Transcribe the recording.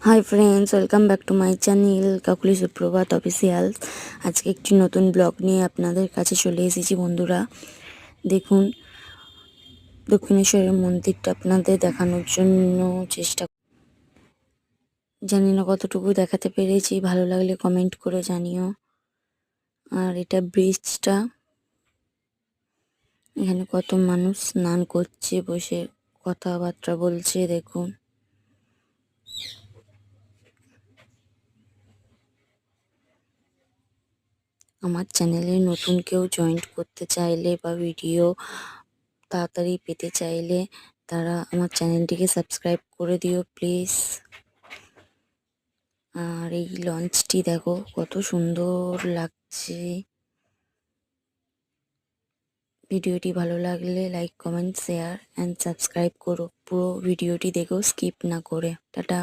High friends, welcome back to my channel Kakuli Suprabhat official. আজকে একটি নতুন ব্লগ নিয়ে আপনাদের কাছে চলে এসেছি বন্ধুরা। দেখুন, দক্ষিণেশ্বরের মন্দিরটা আপনাদের দেখানোর জন্য চেষ্টা, জানি না কতটুকু দেখাতে পেরেছি। ভালো লাগলে কমেন্ট করে জানিও। আর এটা ব্রিজটা, এখানে কত মানুষ স্নান করছে, বসে কথাবার্তা বলছে। দেখুন, আমার চ্যানেলে নতুন কেউ জয়েন করতে চাইলে বা ভিডিও তাড়াতাড়ি পেতে চাইলে তারা আমার চ্যানেলটিকে সাবস্ক্রাইব করে দিও প্লিজ। আর এই লঞ্চটি দেখো কত সুন্দর লাগছে। ভিডিওটি ভালো লাগলে like, comment, share and subscribe করো। পুরো ভিডিওটি দেখো, স্কিপ না করে। টাটা।